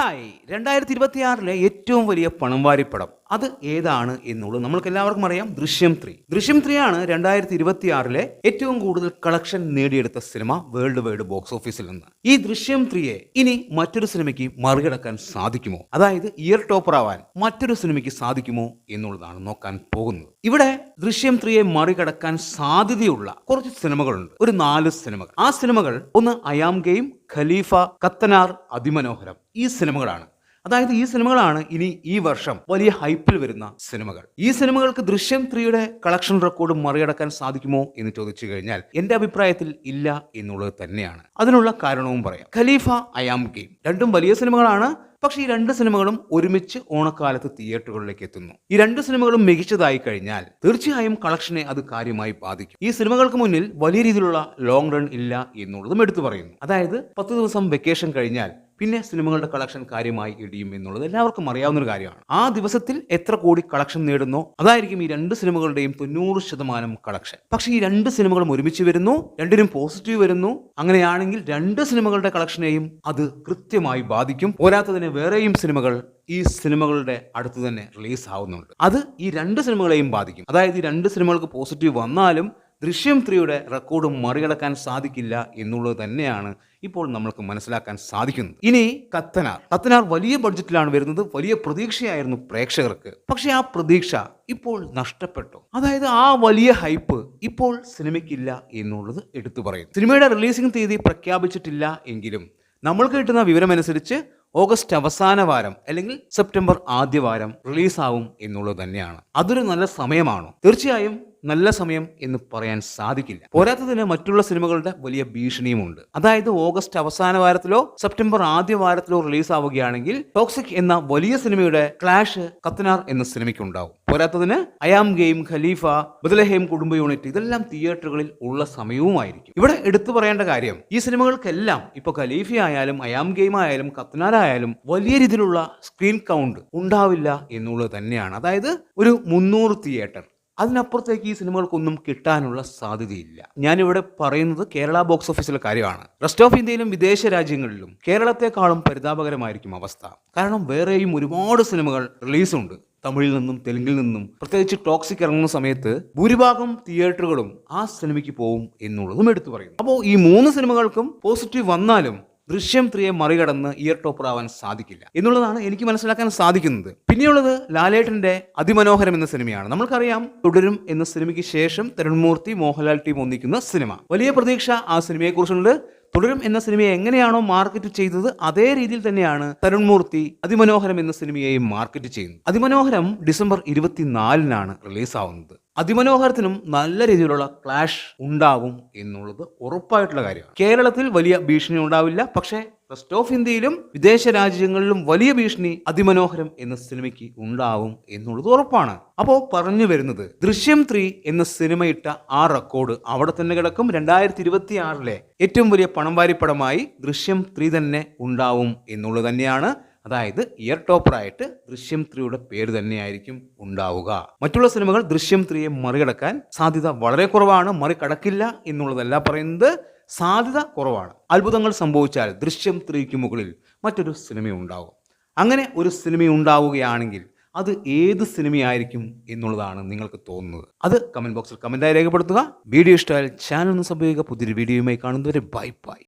Hi 2026 ഏറ്റവും വലിയ പണംവാരി പടം അത് ഏതാണ് എന്നുള്ളത് നമ്മൾക്ക് എല്ലാവർക്കും അറിയാം. ദൃശ്യം 3 ആണ് 2026 ഏറ്റവും കൂടുതൽ കളക്ഷൻ നേടിയെടുത്ത സിനിമ വേൾഡ് വൈഡ് ബോക്സ് ഓഫീസിൽ നിന്ന്. ഈ ദൃശ്യം 3 ഇനി മറ്റൊരു സിനിമയ്ക്ക് മറികടക്കാൻ സാധിക്കുമോ, അതായത് ഇയർ ടോപ്പർ ആവാൻ മറ്റൊരു സിനിമയ്ക്ക് സാധിക്കുമോ എന്നുള്ളതാണ് നോക്കാൻ പോകുന്നത്. ഇവിടെ ദൃശ്യം 3 മറികടക്കാൻ സാധ്യതയുള്ള കുറച്ച് സിനിമകളുണ്ട്, ഒരു 4 സിനിമകൾ. ആ സിനിമകൾ ഒന്ന് അയാം ഗെയിം, ഖലീഫ, കത്തനാർ, അതിമനോഹരം. ഈ സിനിമകളാണ്, അതായത് ഈ സിനിമകളാണ് ഇനി ഈ വർഷം വലിയ ഹൈപ്പിൽ വരുന്ന സിനിമകൾ. ഈ സിനിമകൾക്ക് ദൃശ്യം 3 കളക്ഷൻ റെക്കോർഡ് മറികടക്കാൻ സാധിക്കുമോ എന്ന് ചോദിച്ചു കഴിഞ്ഞാൽ എന്റെ അഭിപ്രായത്തിൽ ഇല്ല എന്നുള്ളത് തന്നെയാണ്. അതിനുള്ള കാരണവും പറയാം. ഖലീഫ, അയാം ഗെയിം രണ്ടും വലിയ സിനിമകളാണ്. പക്ഷേ ഈ 2 സിനിമകളും ഒരുമിച്ച് ഓണക്കാലത്ത് തിയേറ്ററുകളിലേക്ക് എത്തുന്നു. ഈ 2 സിനിമകളും മികച്ചതായി കഴിഞ്ഞാൽ തീർച്ചയായും കളക്ഷനെ അത് കാര്യമായി ബാധിക്കും. ഈ സിനിമകൾക്ക് മുന്നിൽ വലിയ രീതിയിലുള്ള ലോങ് റൺ ഇല്ല എന്നുള്ളതും എടുത്തു പറയുന്നു. അതായത് 10 ദിവസം വെക്കേഷൻ കഴിഞ്ഞാൽ പിന്നെ സിനിമകളുടെ കളക്ഷൻ കാര്യമായി ഇടിയും എന്നുള്ളത് എല്ലാവർക്കും അറിയാവുന്ന ഒരു കാര്യമാണ്. ആ ദിവസത്തിൽ എത്ര കോടി കളക്ഷൻ നേടുന്നോ അതായിരിക്കും ഈ 2 സിനിമകളുടെയും 90% കളക്ഷൻ. പക്ഷേ ഈ 2 സിനിമകളും ഒരുമിച്ച് വരുന്നു, രണ്ടിനും പോസിറ്റീവ് വരുന്നു. അങ്ങനെയാണെങ്കിൽ 2 സിനിമകളുടെ കളക്ഷനെയും അത് കൃത്യമായി ബാധിക്കും. പോരാത്തതിന് വേറെയും സിനിമകൾ ഈ സിനിമകളുടെ അടുത്ത് തന്നെ റിലീസ് ആവുന്നുണ്ട്. അത് ഈ 2 സിനിമകളെയും ബാധിക്കും. അതായത് ഈ 2 സിനിമകൾക്ക് പോസിറ്റീവ് വന്നാലും ദൃശ്യം 3 റെക്കോർഡ് മറികടക്കാൻ സാധിക്കില്ല എന്നുള്ളത് തന്നെയാണ് ഇപ്പോൾ നമ്മൾക്ക് മനസ്സിലാക്കാൻ സാധിക്കുന്നത്. ഇനി കത്തനാർ വലിയ ബഡ്ജറ്റിലാണ് വരുന്നത്. വലിയ പ്രതീക്ഷയായിരുന്നു പ്രേക്ഷകർക്ക്. പക്ഷെ ആ പ്രതീക്ഷ ഇപ്പോൾ നഷ്ടപ്പെട്ടു. അതായത് ആ വലിയ ഹൈപ്പ് ഇപ്പോൾ സിനിമയ്ക്കില്ല എന്നുള്ളത് എടുത്തു പറയുന്നു. സിനിമയുടെ റിലീസിംഗ് തീയതി പ്രഖ്യാപിച്ചിട്ടില്ല എങ്കിലും നമ്മൾക്ക് കിട്ടുന്ന വിവരമനുസരിച്ച് ഓഗസ്റ്റ് അവസാന വാരം അല്ലെങ്കിൽ സെപ്റ്റംബർ ആദ്യ വാരം റിലീസാവും എന്നുള്ളത് തന്നെയാണ്. അതൊരു നല്ല സമയമാണോ? തീർച്ചയായും നല്ല സമയം എന്ന് പറയാൻ സാധിക്കില്ല. പോരാത്തതിന് മറ്റുള്ള സിനിമകളുടെ വലിയ ഭീഷണിയുമുണ്ട്. അതായത് ഓഗസ്റ്റ് അവസാന വാരത്തിലോ സെപ്റ്റംബർ ആദ്യ വാരത്തിലോ റിലീസ് ആവുകയാണെങ്കിൽ ടോക്സിക് എന്ന വലിയ സിനിമയുടെ ക്ലാഷ് കത്തനാർ എന്ന സിനിമയ്ക്ക് ഉണ്ടാവും. പോരാത്തതിന് അയാം ഗെയിം, ഖലീഫ, ബദലഹേം കുടുംബ യൂണിറ്റ് ഇതെല്ലാം തിയേറ്ററുകളിൽ ഉള്ള സമയവുമായിരിക്കും. ഇവിടെ എടുത്തു പറയേണ്ട കാര്യം, ഈ സിനിമകൾക്കെല്ലാം ഇപ്പൊ ഖലീഫ ആയാലും അയാം ഗെയിം ആയാലും കത്തനാരായാലും വലിയ രീതിയിലുള്ള സ്ക്രീൻ കൗണ്ട് ഉണ്ടാവില്ല എന്നുള്ളത് തന്നെയാണ്. അതായത് ഒരു 300 തിയേറ്റർ, അതിനപ്പുറത്തേക്ക് ഈ സിനിമകൾക്കൊന്നും കിട്ടാനുള്ള സാധ്യതയില്ല. ഞാനിവിടെ പറയുന്നത് കേരള ബോക്സ് ഓഫീസിലെ കാര്യമാണ്. റെസ്റ്റ് ഓഫ് ഇന്ത്യയിലും വിദേശ രാജ്യങ്ങളിലും കേരളത്തെക്കാളും പരിതാപകരമായിരിക്കും അവസ്ഥ. കാരണം വേറെയും ഒരുപാട് സിനിമകൾ റിലീസുണ്ട്, തമിഴിൽ നിന്നും തെലുങ്കിൽ നിന്നും. പ്രത്യേകിച്ച് ടോക്സിക് ഇറങ്ങുന്ന സമയത്ത് ഭൂരിഭാഗം തിയേറ്ററുകളും ആ സിനിമയ്ക്ക് പോവും എന്നുള്ളതും എടുത്തു പറയും. അപ്പോൾ ഈ 3 സിനിമകൾക്കും പോസിറ്റീവ് വന്നാലും ദൃശ്യം 3 മറികടന്ന് ഇയർ ടോപ്പർ ആവാൻ സാധിക്കില്ല എന്നുള്ളതാണ് എനിക്ക് മനസ്സിലാക്കാൻ സാധിക്കുന്നത്. പിന്നെയുള്ളത് ലാലേട്ടന്റെ അതിമനോഹരം എന്ന സിനിമയാണ്. നമ്മൾക്കറിയാം, തുടരും എന്ന സിനിമയ്ക്ക് ശേഷം തരുൺമൂർത്തി, മോഹൻലാൽ ടീം ഒന്നിക്കുന്ന സിനിമ. വലിയ പ്രതീക്ഷ ആ സിനിമയെക്കുറിച്ചുണ്ട്. തുടരും എന്ന സിനിമയെ എങ്ങനെയാണോ മാർക്കറ്റ് ചെയ്തത് അതേ രീതിയിൽ തന്നെയാണ് തരുൺമൂർത്തി അതിമനോഹരം എന്ന സിനിമയെയും മാർക്കറ്റ് ചെയ്യുന്നത്. അതിമനോഹരം ഡിസംബർ 24 റിലീസാവുന്നത്. അതിമനോഹരത്തിനും നല്ല രീതിയിലുള്ള ക്ലാഷ് ഉണ്ടാവും എന്നുള്ളത് ഉറപ്പായിട്ടുള്ള കാര്യമാണ്. കേരളത്തിൽ വലിയ ഭീഷണി ഉണ്ടാവില്ല, പക്ഷേ റെസ്റ്റ് ഓഫ് ഇന്ത്യയിലും വിദേശ രാജ്യങ്ങളിലും വലിയ ഭീഷണി അതിമനോഹരം എന്ന സിനിമയ്ക്ക് ഉണ്ടാവും എന്നുള്ളത് ഉറപ്പാണ്. അപ്പോൾ പറഞ്ഞു വരുന്നത്, ദൃശ്യം 3 എന്ന സിനിമ ഇട്ട ആ റെക്കോർഡ് അവിടെ തന്നെ കിടക്കും. 2026 ഏറ്റവും വലിയ പണംവാരി പടമായി ദൃശ്യം 3 തന്നെ ഉണ്ടാവും എന്നുള്ളത് തന്നെയാണ്. അതായത് ഇയർ ടോപ്പറായിട്ട് ദൃശ്യം 3 പേര് തന്നെയായിരിക്കും ഉണ്ടാവുക. മറ്റുള്ള സിനിമകൾ ദൃശ്യം 3 മറികടക്കാൻ സാധ്യത വളരെ കുറവാണ്. മറികടക്കില്ല എന്നുള്ളതല്ല പറയുന്നത്, സാധ്യത കുറവാണ്. അത്ഭുതങ്ങൾ സംഭവിച്ചാൽ ദൃശ്യം 3 മുകളിൽ മറ്റൊരു സിനിമ ഉണ്ടാകും. അങ്ങനെ ഒരു സിനിമ ഉണ്ടാവുകയാണെങ്കിൽ അത് ഏത് സിനിമയായിരിക്കും എന്നുള്ളതാണ് നിങ്ങൾക്ക് തോന്നുന്നത്. അത് കമന്റ് ബോക്സിൽ കമന്റായി രേഖപ്പെടുത്തുക. വീഡിയോ ഇഷ്ടമായാൽ ചാനൽ ഒന്ന് സബ്സ്ക്രൈബ് ചെയ്യുക. പുതിയൊരു വീഡിയോയുമായി കാണുന്നവരെ ബൈ ബൈ.